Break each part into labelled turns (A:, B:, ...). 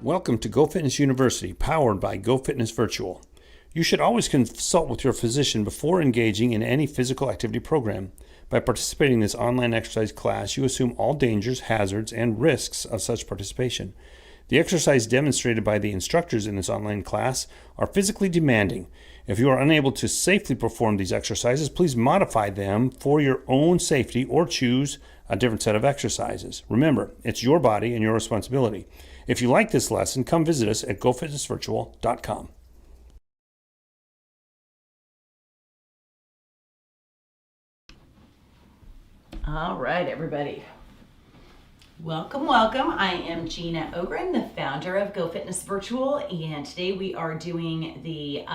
A: Welcome to GOFitness University, powered by GOFitness Virtual. You should always consult with your physician before engaging in any physical activity program. By participating in this online exercise class, you assume all dangers, hazards, and risks of such participation. The exercise demonstrated by the instructors in this online class are physically demanding. If you are unable to safely perform these exercises, please modify them for your own safety or choose a different set of exercises. Remember, it's your body and your responsibility. If you like this lesson, come visit us at GoFitnessVirtual.com.
B: All right, everybody. Welcome, welcome. I am Gina Ogren, the founder of GoFitness Virtual, and today we are doing the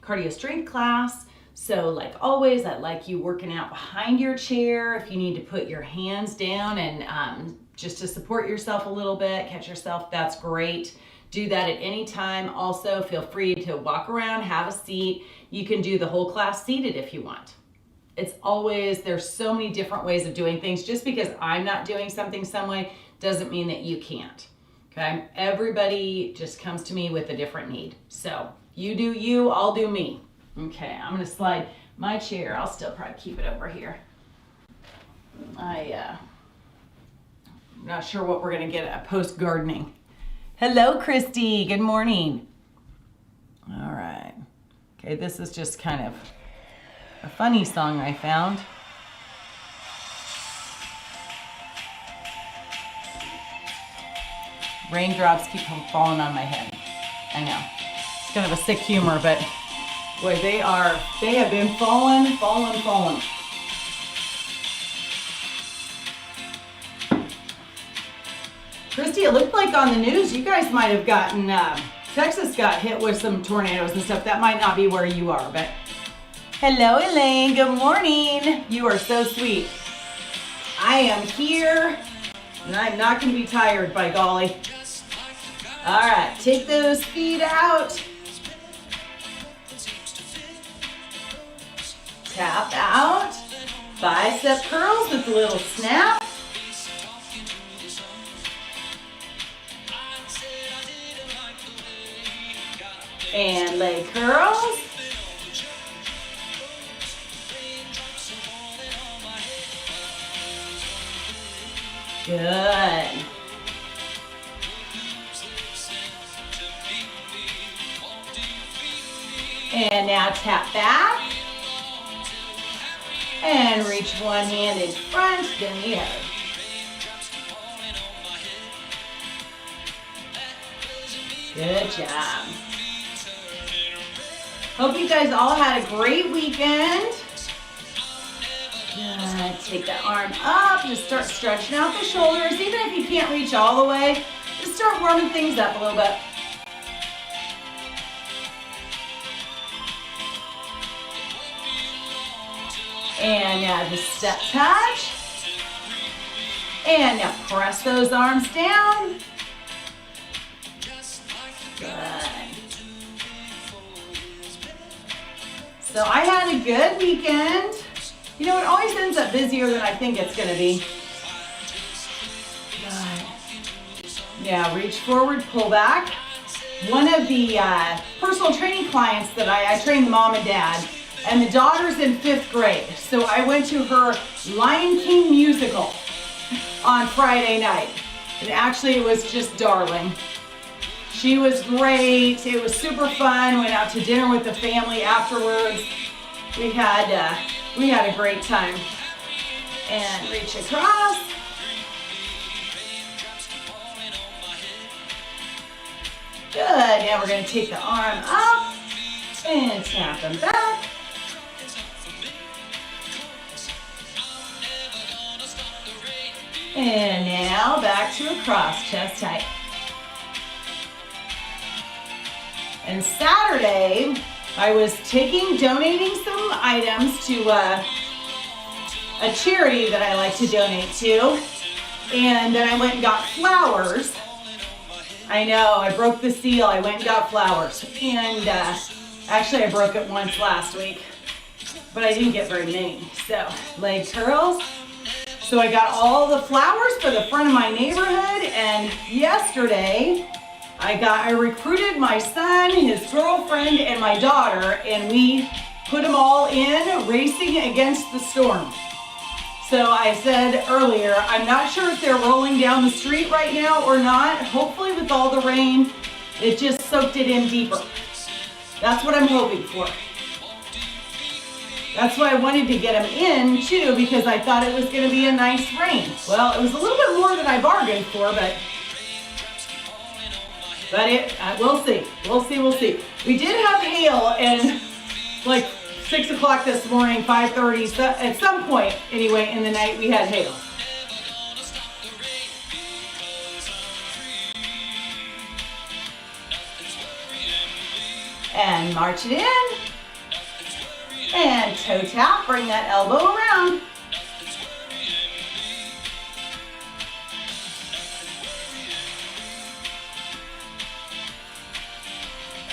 B: cardio strength class. So like always, I'd like you working out behind your chair. If you need to put your hands down and just to support yourself a little bit, catch yourself, that's great. Do that at any time. Also, feel free to walk around, have a seat. You can do the whole class seated if you want. It's always, there's so many different ways of doing things. Just because I'm not doing something some way doesn't mean that you can't, okay? Everybody just comes to me with a different need. So you do you, I'll do me. Okay, I'm gonna slide my chair. I'll still probably keep it over here. I'm not sure what we're gonna get at post gardening. Hello, Christy, good morning. All right, okay, this is just kind of a funny song I found. Raindrops keep falling on my head. I know, it's kind of a sick humor, but boy, they have been falling. Christy, it looked like on the news you guys might have gotten, Texas got hit with some tornadoes and stuff. That might not be where you are, but hello, Elaine, good morning. You are so sweet. I am here and I'm not gonna be tired, by golly. All right, take those feet out. Tap out. Bicep curls with a little snap. And leg curls. Good. And now tap back. And reach one hand in front, then the other. Good job. Hope you guys all had a great weekend. Good. Take the arm up, just start stretching out the shoulders. Even if you can't reach all the way, just start warming things up a little bit. And now just step touch. And now press those arms down. Good. So I had a good weekend. You know, it always ends up busier than I think it's gonna be. Good. Yeah, reach forward, pull back. One of the personal training clients that I train the mom and dad, and the daughter's in 5th grade. So I went to her Lion King musical on Friday night. And actually it was just darling. She was great. It was super fun. Went out to dinner with the family afterwards. We had a great time. And reach across. Good. Now we're going to take the arm up and tap them back. And now back to a cross, chest tight. And Saturday, I was donating some items to a charity that I like to donate to. And then I went and got flowers. I know, I broke the seal. I went and got flowers. And actually, I broke it once last week, but I didn't get very many. So, leg curls. So I got all the flowers for the front of my neighborhood, and yesterday I recruited my son, his girlfriend, and my daughter, and we put them all in racing against the storm. So I said earlier, I'm not sure if they're rolling down the street right now or not. Hopefully with all the rain, it just soaked it in deeper. That's what I'm hoping for. That's why I wanted to get them in too, because I thought it was going to be a nice rain. Well, it was a little bit more than I bargained for, but we'll see. We'll see. We did have hail, and like 6 o'clock this morning, 5:30, so at some point anyway in the night we had hail. And march it in. And toe tap, bring that elbow around.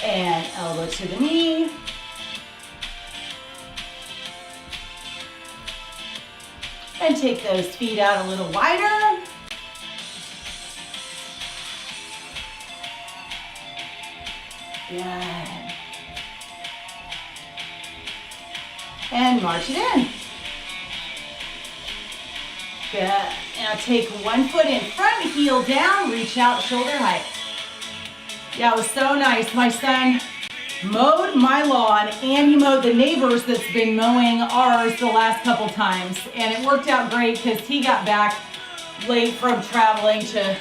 B: And elbow to the knee. And take those feet out a little wider. Good. And march it in. Good. Now take one foot in front, heel down, reach out, shoulder height. Yeah, it was so nice. My son mowed my lawn and he mowed the neighbors that's been mowing ours the last couple times. And it worked out great because he got back late from traveling to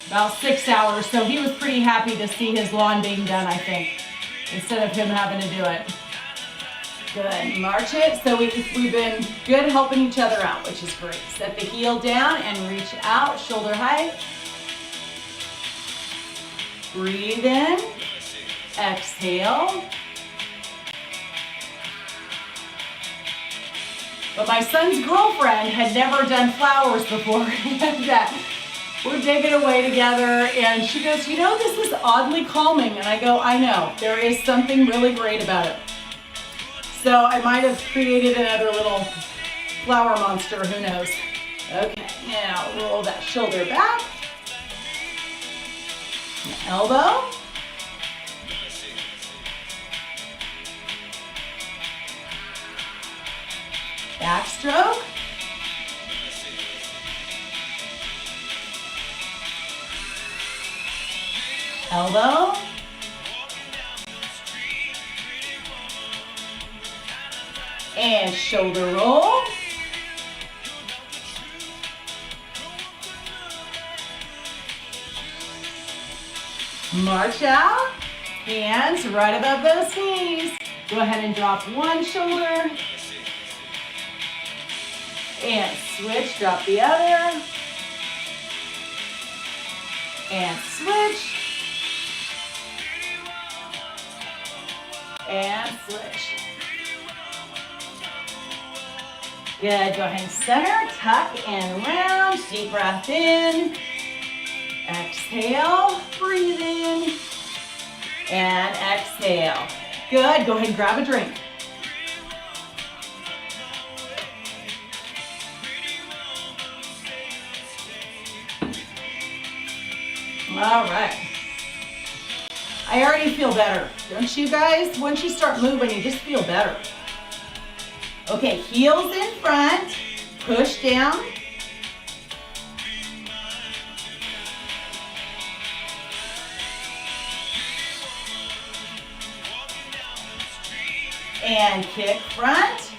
B: about 6 hours. So he was pretty happy to see his lawn being done, I think, instead of him having to do it. Good, march it. So we've been good helping each other out, which is great. Set the heel down and reach out, shoulder height. Breathe in, exhale. But my son's girlfriend had never done flowers before, and we're digging away together, and she goes, you know, this is oddly calming. And I go, I know, there is something really great about it. So I might have created another little flower monster, who knows. Okay, now roll that shoulder back. Elbow. Backstroke. Elbow. And shoulder roll. March out. Hands right above those knees. Go ahead and drop one shoulder. And switch, drop the other. And switch. And switch. Good, go ahead and center, tuck and round. Deep breath in. Exhale, breathe in. And exhale. Good, go ahead and grab a drink. All right. I already feel better. Don't you guys? Once you start moving, you just feel better. Okay, heels in front, push down. And kick front.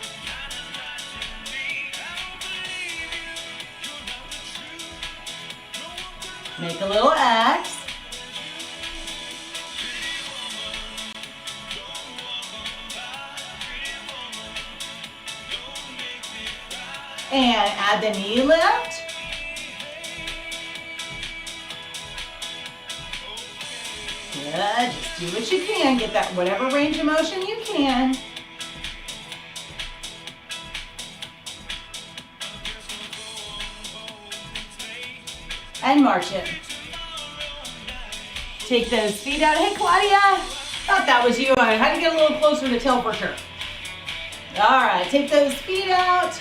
B: Make a little X. And add the knee lift. Good, just do what you can. Get that whatever range of motion you can. And march it. Take those feet out. Hey, Claudia. Thought that was you. I had to get a little closer to tell for sure. All right, take those feet out.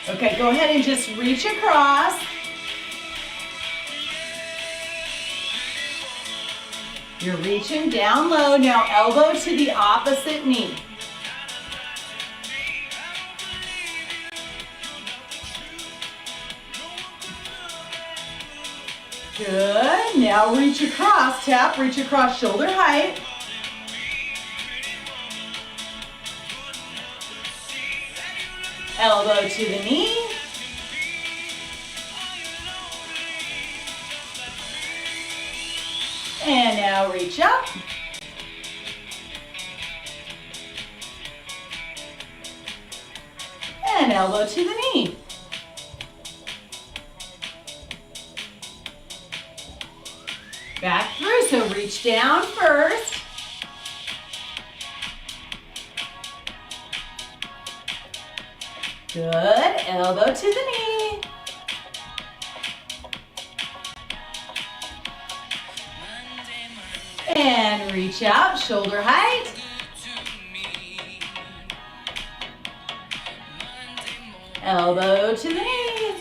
B: Okay, go ahead and just reach across. You're reaching down low. Now elbow to the opposite knee. Good. Now reach across, tap, reach across shoulder height. Elbow to the knee. And now reach up. And elbow to the knee. Back through, so reach down first. Good, elbow to the knee. And reach out, shoulder height. Elbow to the knee.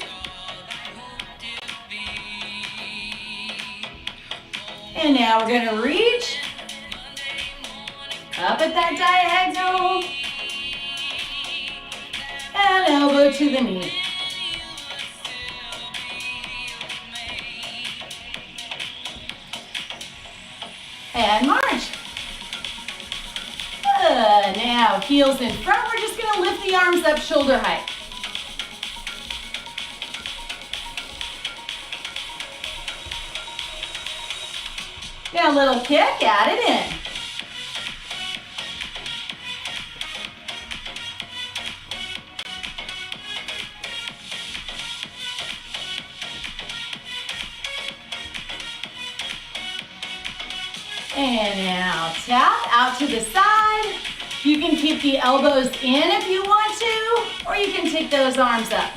B: And now we're gonna reach up at that diagonal. And elbow to the knee. And march. Now heels in front. We're just gonna lift the arms up shoulder height. Now a little kick, add it in. And now tap out to the side. You can keep the elbows in if you want to, or you can take those arms up.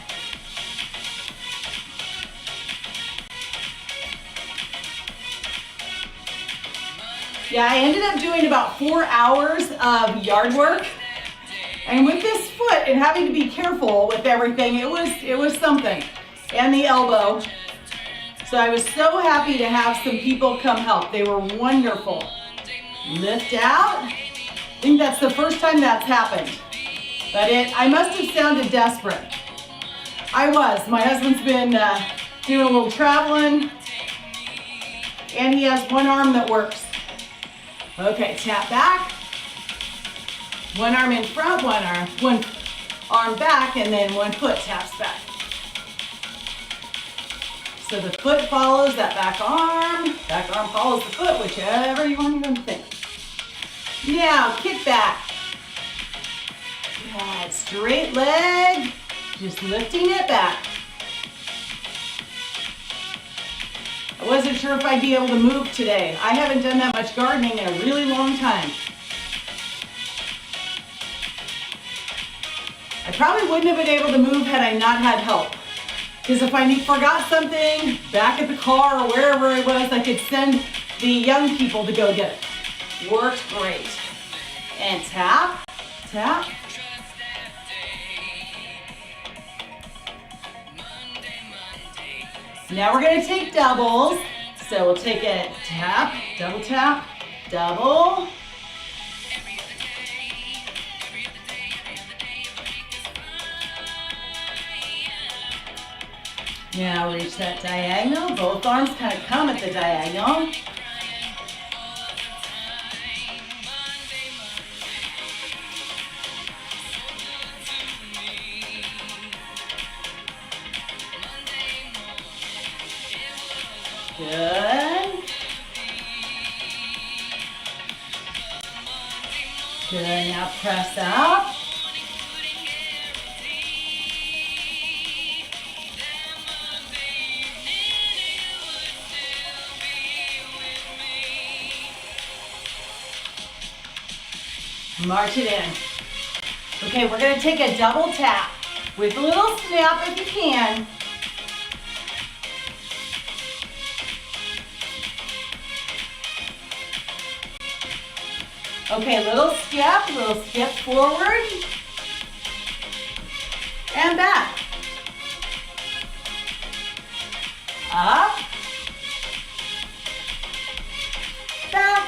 B: Yeah, I ended up doing about 4 hours of yard work. And with this foot and having to be careful with everything, it was something. And the elbow. So I was so happy to have some people come help. They were wonderful. Lift out. I think that's the first time that's happened. But I must have sounded desperate. I was. My husband's been doing a little traveling. And he has one arm that works. Okay, tap back. One arm in front, one arm back, and then one foot taps back. So the foot follows that back arm follows the foot, whichever you want to think. Now, kick back. Good, straight leg, just lifting it back. I wasn't sure if I'd be able to move today. I haven't done that much gardening in a really long time. I probably wouldn't have been able to move had I not had help. Because if I forgot something back at the car or wherever I was, I could send the young people to go get it. Worked great. And tap, tap. Now we're gonna take doubles. So we'll take it, tap, double. Now reach that diagonal. Both arms kind of come at the diagonal. Good. Good, now press up. March it in. Okay, we're gonna take a double tap with a little snap if you can. Okay, little skip forward and back. Up, back.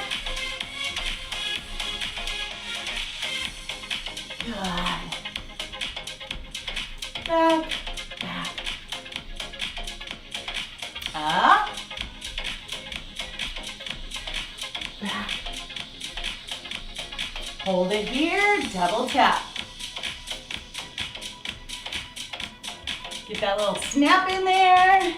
B: back, back. Up, back. Hold it here, double tap. Get that little snap in there.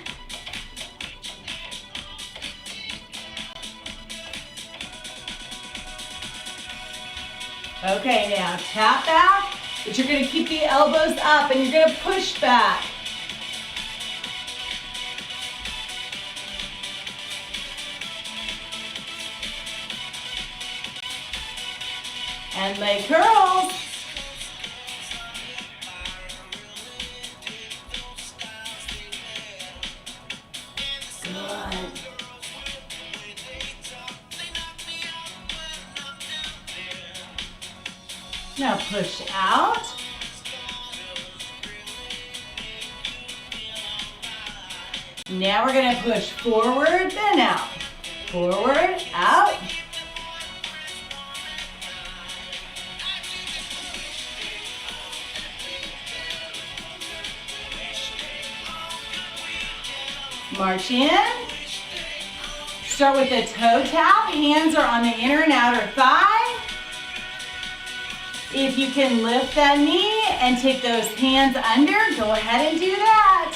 B: Okay, now tap back, but you're gonna keep the elbows up and you're gonna push back. And leg curls. Good. Now push out. Now we're going to push forward, then out. Forward, out. March in. Start with a toe tap. Hands are on the inner and outer thigh. If you can lift that knee and take those hands under, go ahead and do that.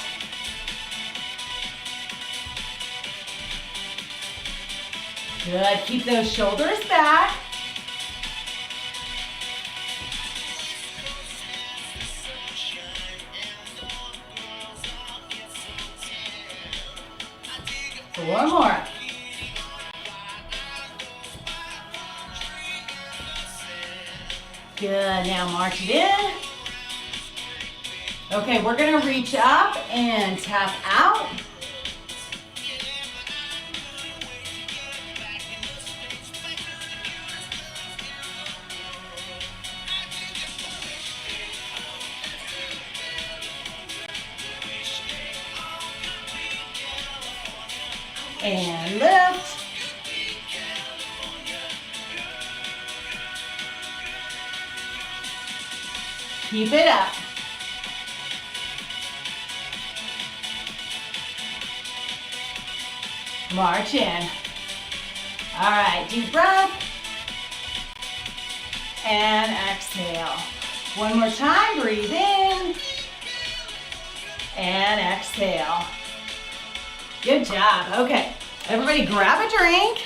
B: Good. Keep those shoulders back. Four more. Good, now march it in. Okay, we're gonna reach up and tap out. And lift. Keep it up. March in. All right, deep breath. And exhale. One more time, breathe in. And exhale. Good job. Okay, everybody grab a drink.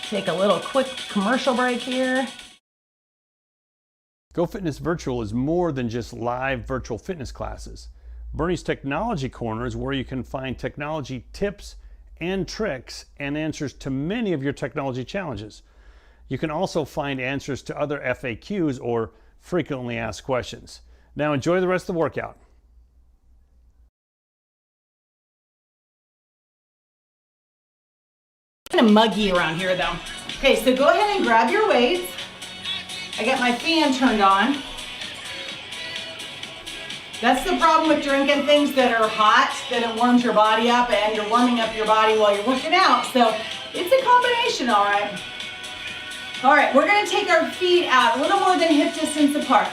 B: Take a little quick commercial break here.
A: GOFitness Virtual is more than just live virtual fitness classes. Bernie's Technology Corner is where you can find technology tips and tricks and answers to many of your technology challenges. You can also find answers to other FAQs or frequently asked questions. Now enjoy the rest of the workout.
B: Kind of muggy around here though. Okay, so go ahead and grab your weights. I got my fan turned on. That's the problem with drinking things that are hot, that it warms your body up and you're warming up your body while you're working out. So it's a combination, all right. All right, we're gonna take our feet out a little more than hip distance apart.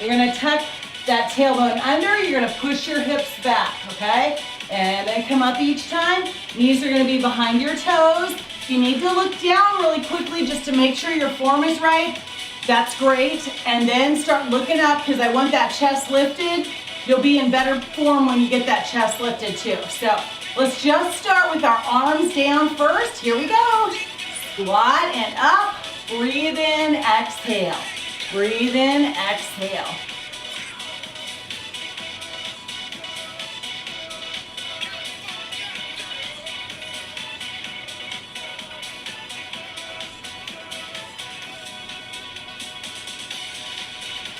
B: You're gonna tuck that tailbone under, you're gonna push your hips back, okay? And then come up each time. Knees are gonna be behind your toes. If you need to look down really quickly just to make sure your form is right, that's great. And then start looking up because I want that chest lifted. You'll be in better form when you get that chest lifted too. So let's just start with our arms down first. Here we go. Squat and up. Breathe in, exhale. Breathe in, exhale.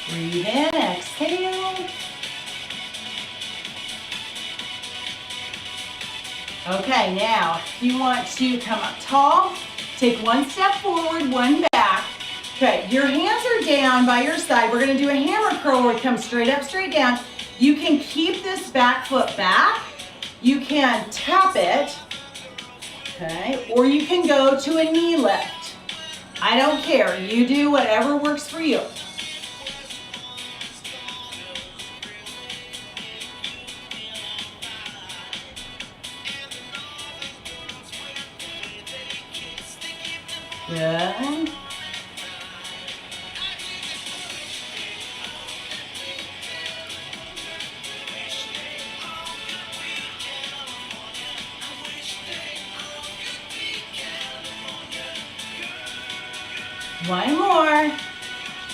B: Breathe in, exhale. Okay, now if you want to come up tall, take one step forward, one back. Okay, your hands are down by your side. We're gonna do a hammer curl where we come straight up, straight down. You can keep this back foot back. You can tap it, okay, or you can go to a knee lift. I don't care, you do whatever works for you. One more.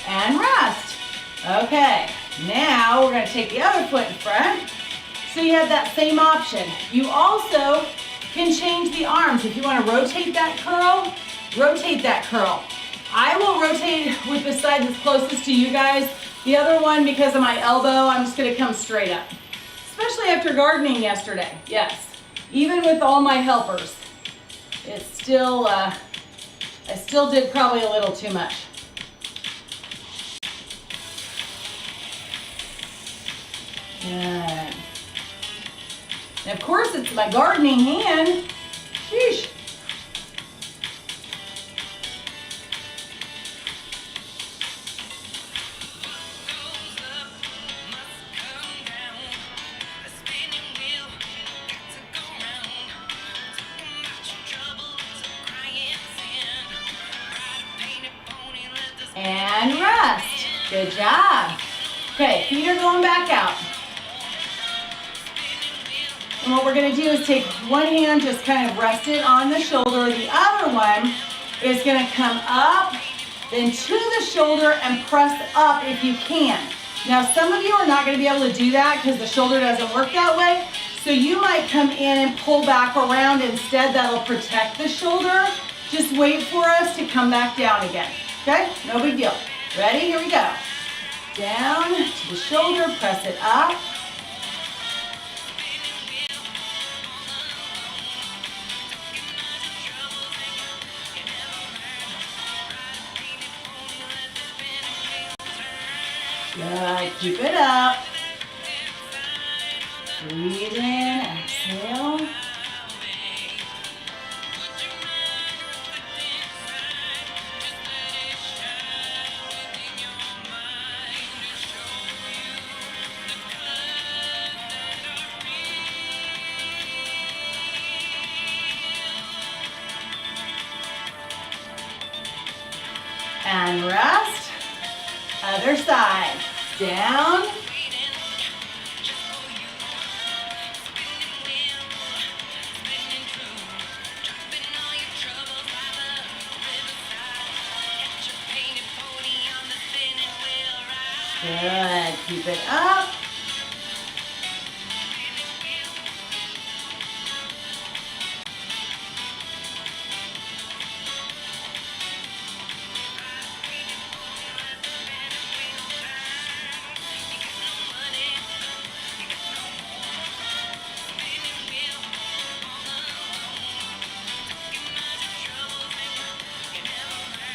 B: And rest. Okay, now we're going to take the other foot in front. So you have that same option. You also can change the arms. If you want to rotate that curl, rotate that curl. I will rotate with the side that's closest to you guys. The other one, because of my elbow, I'm just going to come straight up. Especially after gardening yesterday, yes. Even with all my helpers, it's still, I still did probably a little too much. Good. And of course, it's my gardening hand. Sheesh. And rest. Good job. Okay, feet are going back out. And what we're going to do is take one hand, just kind of rest it on the shoulder. The other one is going to come up, then to the shoulder and press up if you can. Now, some of you are not going to be able to do that because the shoulder doesn't work that way. So you might come in and pull back around instead. That'll protect the shoulder. Just wait for us to come back down again. Okay? No big deal. Ready? Here we go. Down to the shoulder, press it up. Good. Keep it up. Breathe in, exhale. And rest. Other side. Down. Good. Keep it up.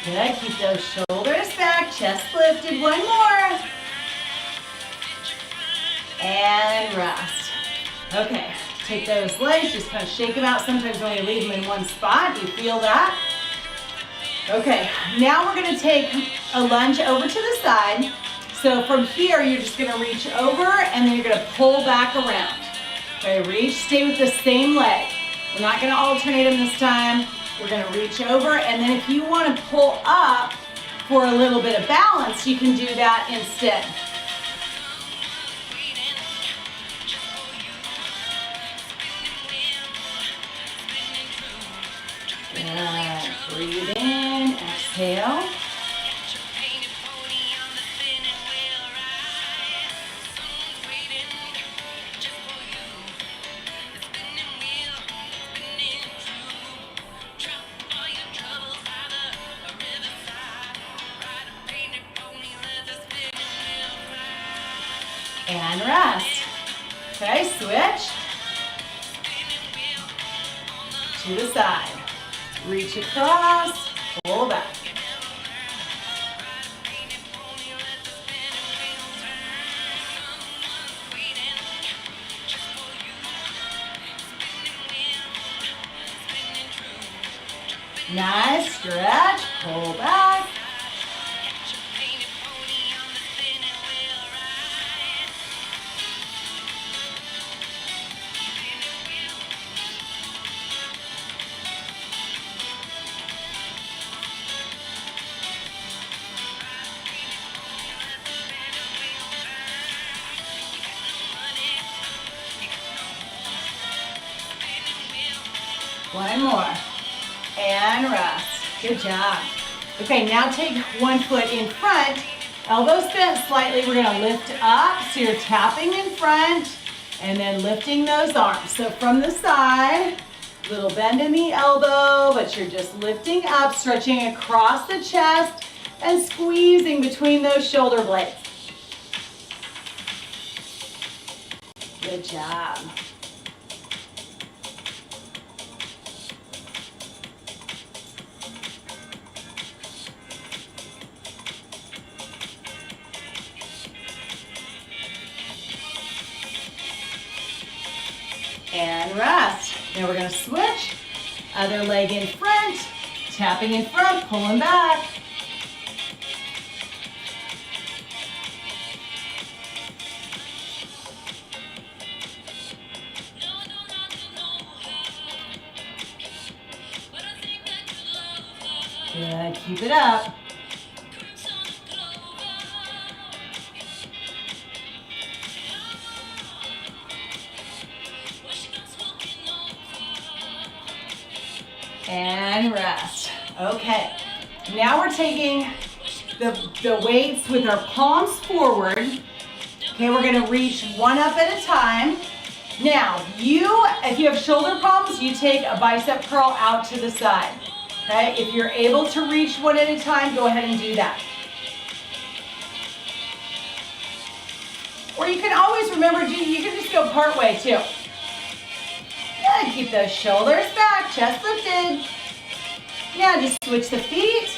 B: Good. Keep those shoulders back, chest lifted. One more. And rest. Okay. Take those legs, just kind of shake them out. Sometimes when you leave them in one spot, you feel that. Okay. Now we're going to take a lunge over to the side. So from here, you're just going to reach over and then you're going to pull back around. Okay. Reach. Stay with the same leg. We're not going to alternate them this time. We're going to reach over, and then if you want to pull up for a little bit of balance, you can do that instead. Good. Breathe in, exhale. And rest. Okay, switch. To the side. Reach across, pull back. Nice stretch, pull back. One more. And rest. Good job. Okay, now take one foot in front, elbows bent slightly. We're gonna lift up, so you're tapping in front and then lifting those arms. So from the side, little bend in the elbow, but you're just lifting up, stretching across the chest and squeezing between those shoulder blades. Good job. And rest. Now we're gonna switch. Other leg in front, tapping in front, pulling back. Good, keep it up. And rest. Okay, now we're taking the weights with our palms forward. Okay, we're gonna reach one up at a time. Now, if you have shoulder problems, you take a bicep curl out to the side. Okay, if you're able to reach one at a time, go ahead and do that. Or you can always remember, you can just go part way too. Good, keep those shoulders back, chest lifted. Now just switch the feet.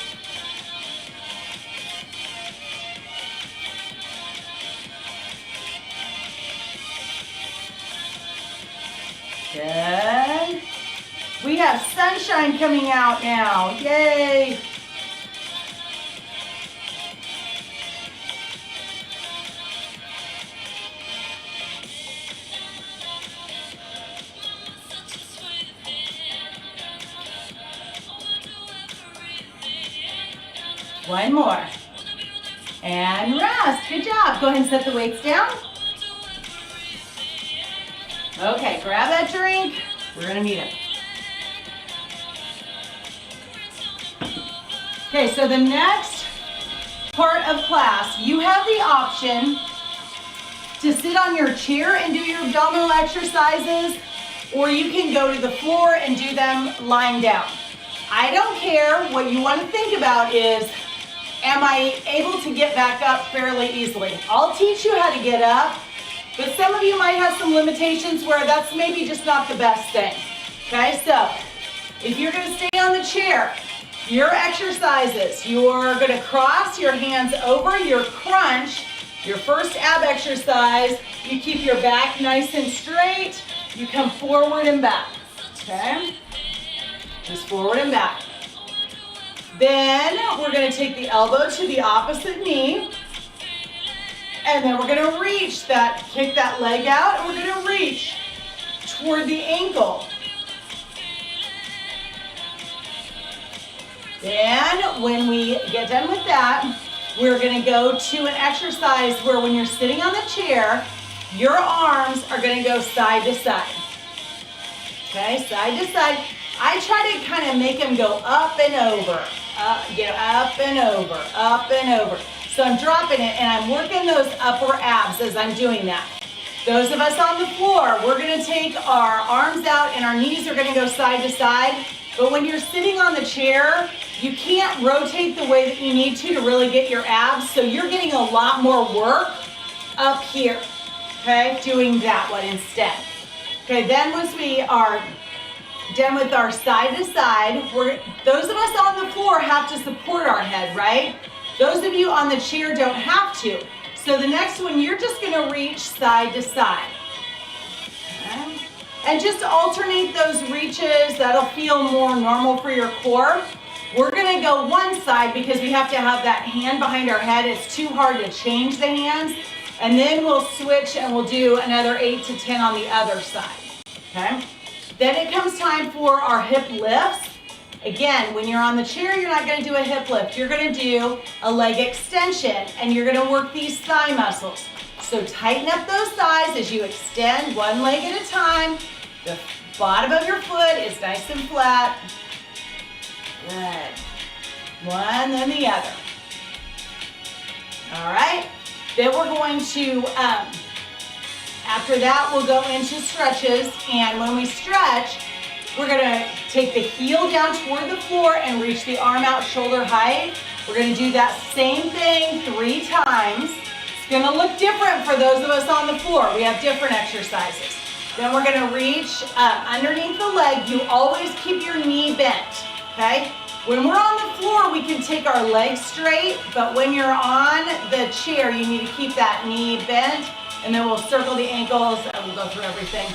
B: Good. We have sunshine coming out now, yay. One more. And rest. Good job. Go ahead and set the weights down. Okay, grab that drink. We're going to need it. Okay, so the next part of class, you have the option to sit on your chair and do your abdominal exercises, or you can go to the floor and do them lying down. I don't care. What you want to think about is, am I able to get back up fairly easily? I'll teach you how to get up, but some of you might have some limitations where that's maybe just not the best thing. Okay, so if you're going to stay on the chair, your exercises, you're going to cross your hands over your crunch, your first ab exercise. You keep your back nice and straight. You come forward and back, okay? Just forward and back. Then we're going to take the elbow to the opposite knee. And then we're going to reach that, kick that leg out, and we're going to reach toward the ankle. Then when we get done with that, we're going to go to an exercise where when you're sitting on the chair, your arms are going to go side to side. Okay, side to side. I try to kind of make them go up and over. Up and over, up and over. So I'm dropping it and I'm working those upper abs as I'm doing that. Those of us on the floor, we're going to take our arms out and our knees are going to go side to side. But when you're sitting on the chair, you can't rotate the way that you need to really get your abs. So you're getting a lot more work up here, okay, doing that one instead. Okay, then once we are done with our side to side, those of us on the floor have to support our head, right? Those of you on the chair don't have to. So the next one, you're just going to reach side to side. Okay. And just alternate those reaches. That'll feel more normal for your core. We're going to go one side because we have to have that hand behind our head. It's too hard to change the hands. And then we'll switch and we'll do another 8 to 10 on the other side. Okay. Then it comes time for our hip lifts. Again, when you're on the chair, you're not going to do a hip lift. You're going to do a leg extension, and you're going to work these thigh muscles. So tighten up those thighs as you extend one leg at a time. The bottom of your foot is nice and flat. Good. One, then the other. All right. Then we're going to, after that, we'll go into stretches. And when we stretch, we're going to take the heel down toward the floor and reach the arm out shoulder height. We're going to do that same thing 3 times. It's going to look different for those of us on the floor. We have different exercises. Then we're going to reach underneath the leg. You always keep your knee bent, okay? When we're on the floor, we can take our legs straight, but when you're on the chair, you need to keep that knee bent, and then we'll circle the ankles, and we'll go through everything.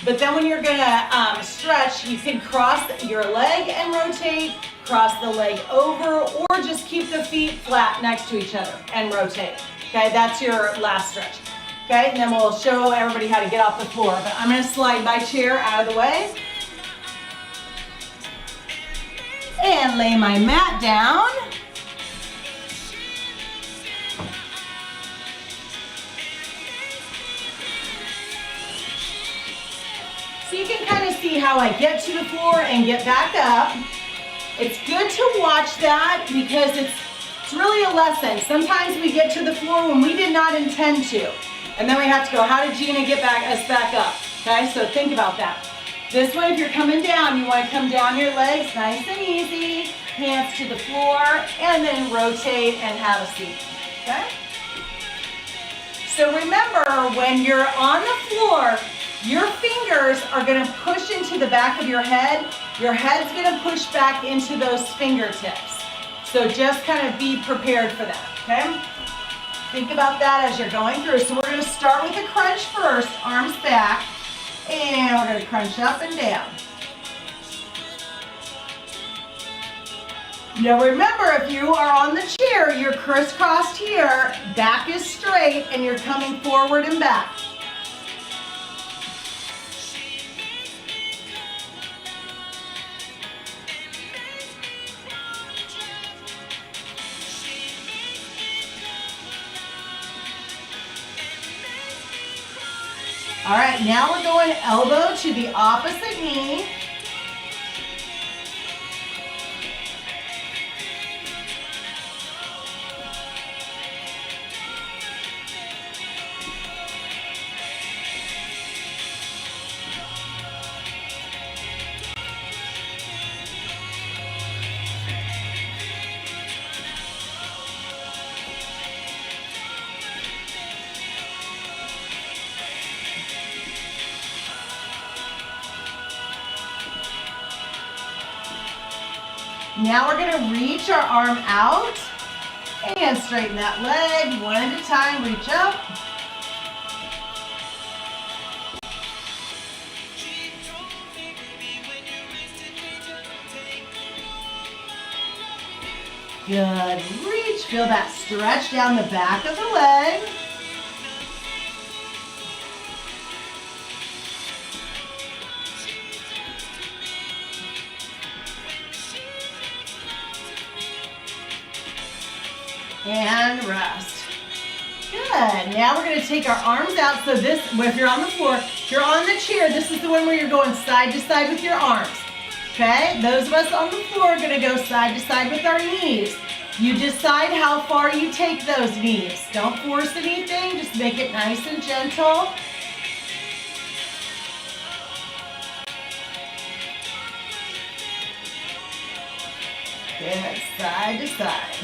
B: But then when you're gonna stretch, you can cross your leg and rotate, cross the leg over, or just keep the feet flat next to each other and rotate. Okay, that's your last stretch. Okay, and then we'll show everybody how to get off the floor. But I'm gonna slide my chair out of the way and lay my mat down. So you can kind of see how I get to the floor and get back up. It's good to watch that because it's really a lesson. Sometimes we get to the floor when we did not intend to. And then we have to go, how did Gina get us back up? Okay, so think about that. This way, if you're coming down, you want to come down your legs nice and easy, hands to the floor, and then rotate and have a seat, okay? So remember, when you're on the floor, your fingers are going to push into the back of your head. Your head's going to push back into those fingertips. So just kind of be prepared for that, okay? Think about that as you're going through. So we're going to start with a crunch first, arms back, and we're going to crunch up and down. Now remember, if you are on the chair, you're crisscrossed here, back is straight, and you're coming forward and back. All right, now we're going elbow to the opposite knee. Now we're going to reach our arm out and straighten that leg one at a time. Reach up. Good. Reach. Feel that stretch down the back of the leg. And rest. Good. Now we're going to take our arms out. So this, if you're on the floor, if you're on the chair, this is the one where you're going side to side with your arms. Okay? Those of us on the floor are going to go side to side with our knees. You decide how far you take those knees. Don't force anything. Just make it nice and gentle. Good. Side to side.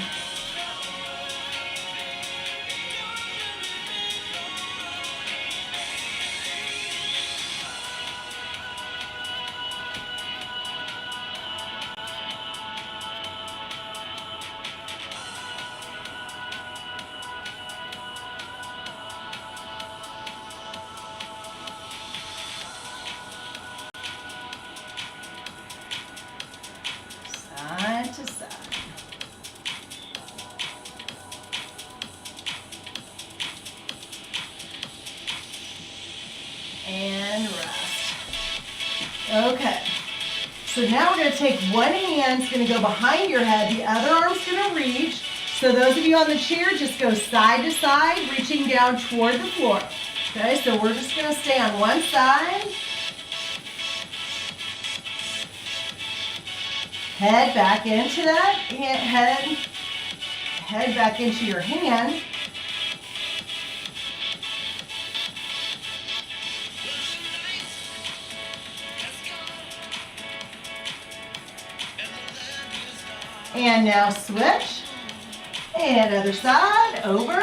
B: Side to side. And rest. Okay. So now we're going to take one hand's going to go behind your head, the other arm's going to reach. So those of you on the chair, just go side to side, reaching down toward the floor. Okay, so we're just going to stay on one side. Head back into that, head back into your hand. And now switch. And other side, over.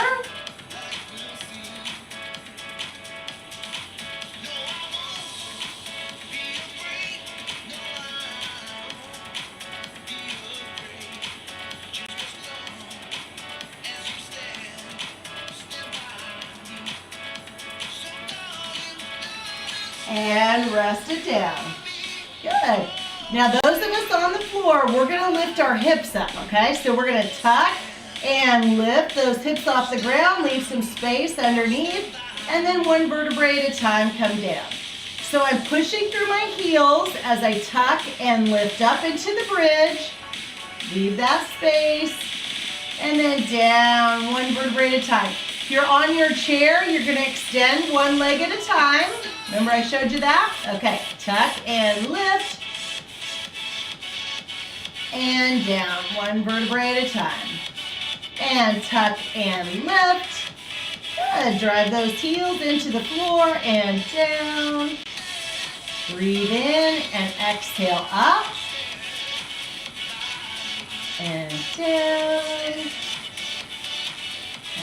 B: And rest it down. Good. Now those of us on the floor, we're going to lift our hips up, okay? So we're going to tuck and lift those hips off the ground, leave some space underneath, and then one vertebrae at a time come down. So I'm pushing through my heels as I tuck and lift up into the bridge. Leave that space, and then down one vertebrae at a time. If you're on your chair, you're going to extend one leg at a time. Remember I showed you that? Okay, tuck and lift. And down, one vertebrae at a time. And tuck and lift. Good, drive those heels into the floor and down. Breathe in and exhale up. And down.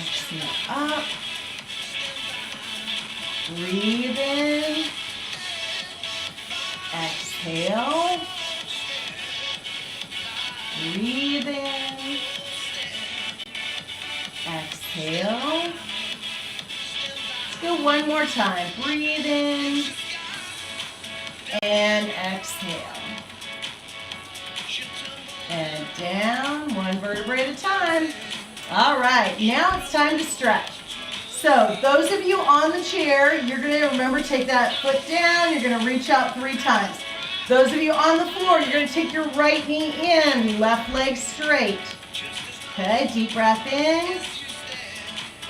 B: Exhale up. Breathe in. Exhale. Breathe in. Exhale. Let's go one more time. Breathe in. And exhale. And down, one vertebrae at a time. All right, now it's time to stretch. So those of you on the chair, you're going to remember, take that foot down. You're going to reach out 3 times. Those of you on the floor, you're going to take your right knee in, left leg straight. Okay, deep breath in.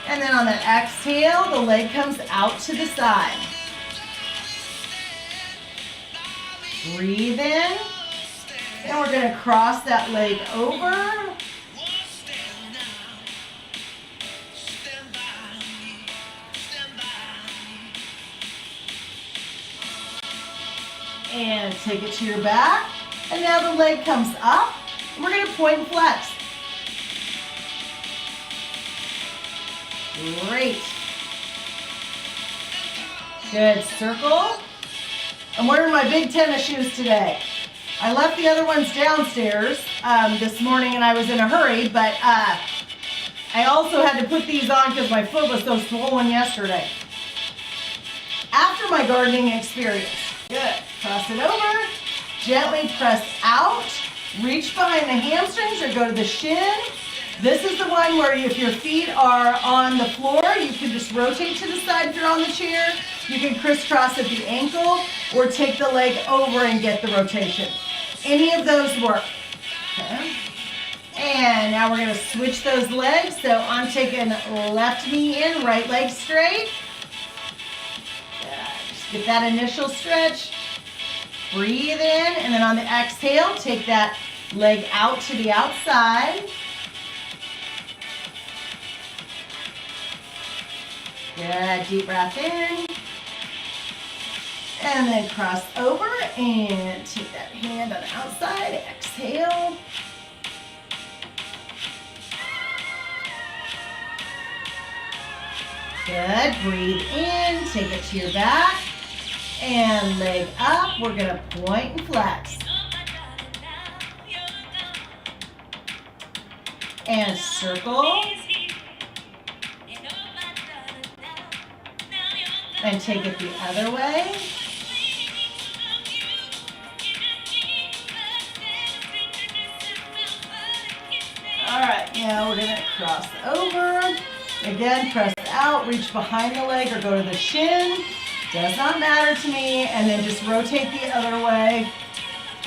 B: And then on the exhale, the leg comes out to the side. Breathe in. And we're going to cross that leg over. And take it to your back. And now the leg comes up. We're going to point and flex. Great. Good. Circle. I'm wearing my big tennis shoes today. I left the other ones downstairs this morning and I was in a hurry, but I also had to put these on because my foot was so swollen yesterday. After my gardening experience. Good. Cross it over. Gently press out. Reach behind the hamstrings or go to the shin. This is the one where if your feet are on the floor, you can just rotate to the side if you're on the chair. You can crisscross at the ankle or take the leg over and get the rotation. Any of those work. Okay. And now we're going to switch those legs. So I'm taking left knee in, right leg straight. Just get that initial stretch. Breathe in, and then on the exhale, take that leg out to the outside. Good, deep breath in. And then cross over and take that hand on the outside, exhale. Good, breathe in, take it to your back. And leg up, we're going to point and flex. And circle. And take it the other way. All right, now we're going to cross over. Again, press out, reach behind the leg or go to the shin. Does not matter to me. And then just rotate the other way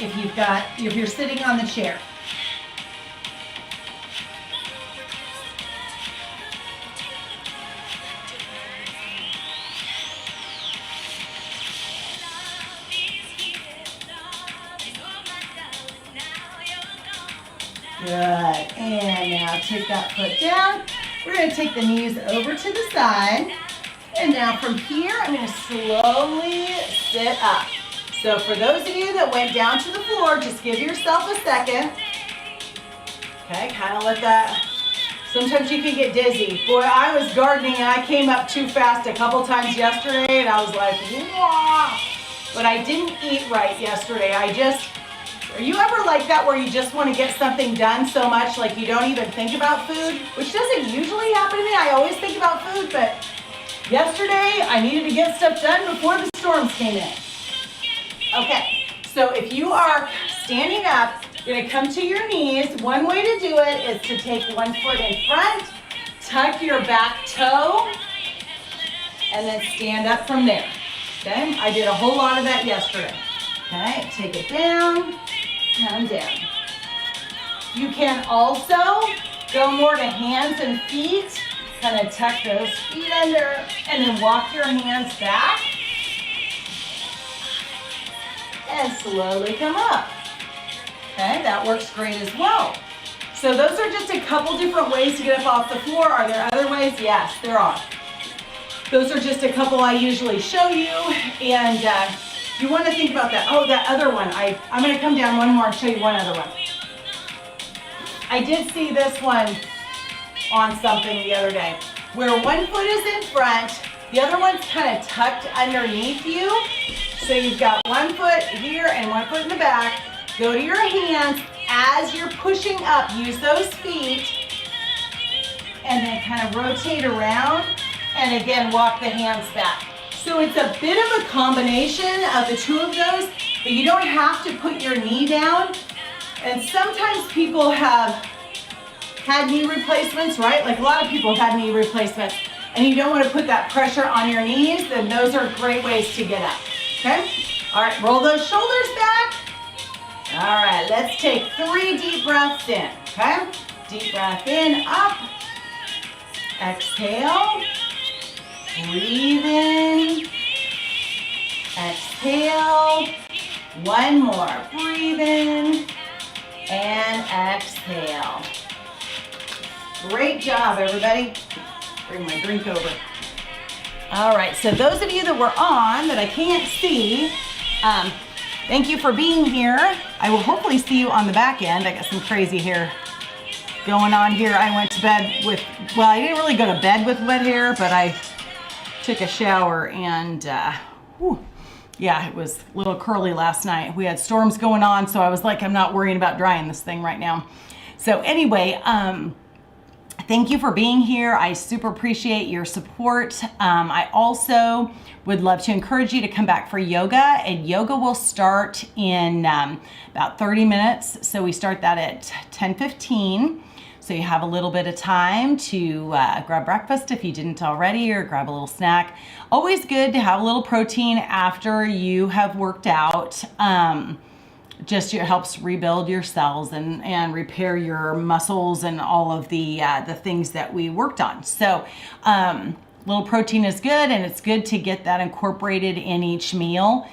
B: if you're sitting on the chair. Good. And now take that foot down. We're going to take the knees over to the side. And now from here, I'm going to slowly sit up. So for those of you that went down to the floor, just give yourself a second. Okay, kind of let that, sometimes you can get dizzy. Boy, I was gardening and I came up too fast a couple times yesterday and I was like, wow. But I didn't eat right yesterday. Are you ever like that where you just want to get something done so much like you don't even think about food? Which doesn't usually happen to me. I always think about food, but yesterday I needed to get stuff done before the storms came in. Okay, so if you are standing up, you're going to come to your knees. One way to do it is to take one foot in front, tuck your back toe, and then stand up from there. Okay, I did a whole lot of that yesterday. Okay, take it down, come down. You can also go more to hands and feet, kind of tuck those feet under, and then walk your hands back. And slowly come up. Okay, that works great as well. So those are just a couple different ways to get up off the floor. Are there other ways? Yes, there are. Those are just a couple I usually show you. And you want to think about that. Oh, that other one. I'm going to come down one more and show you one other one. I did see this one on something the other day where one foot is in front, the other one's kind of tucked underneath you. So you've got one foot here and one foot in the back. Go to your hands as you're pushing up. Use those feet and then kind of rotate around and again walk the hands back. So it's a bit of a combination of the two of those, but you don't have to put your knee down. And sometimes people have had knee replacements, right? Like a lot of people have had knee replacements and you don't want to put that pressure on your knees, then those are great ways to get up. Okay? All right, roll those shoulders back. All right, let's take 3 deep breaths in, okay? Deep breath in, up. Exhale. Breathe in. Exhale. One more. Breathe in. And exhale. Great job, everybody. Bring my drink over. All right, so those of you that were on that I can't see, thank you for being here. I will hopefully see you on the back end. I got some crazy hair going on here. I went to bed with, well, I didn't really go to bed with wet hair, but I took a shower and, yeah, it was a little curly last night. We had storms going on, so I was like, I'm not worrying about drying this thing right now. So anyway, thank you for being here. I super appreciate your support. I also would love to encourage you to come back for yoga, and yoga will start in about 30 minutes. So we start that at 10:15. So you have a little bit of time to grab breakfast if you didn't already, or grab a little snack. Always good to have a little protein after you have worked out. Just it helps rebuild your cells and repair your muscles and all of the things that we worked on. So little protein is good, and it's good to get that incorporated in each meal.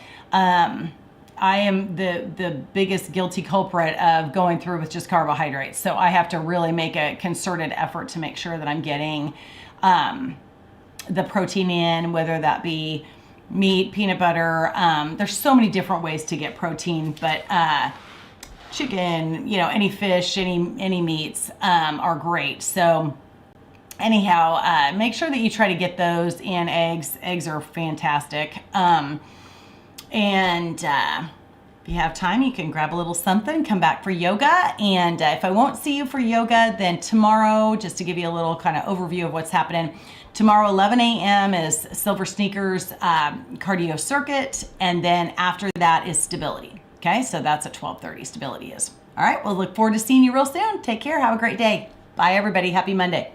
B: I am the biggest guilty culprit of going through with just carbohydrates. So I have to really make a concerted effort to make sure that I'm getting the protein in, whether that be meat, peanut butter. There's so many different ways to get protein, but chicken, any fish, any meats are great. So anyhow, make sure that you try to get those in. Eggs are fantastic. And if you have time, you can grab a little something, come back for yoga. And if I won't see you for yoga, then tomorrow, just to give you a little kind of overview of what's happening, tomorrow 11 a.m. is Silver Sneakers cardio circuit. And then after that is stability. Okay, so that's at 12:30, stability is. All right, we'll look forward to seeing you real soon. Take care. Have a great day. Bye, everybody. Happy Monday.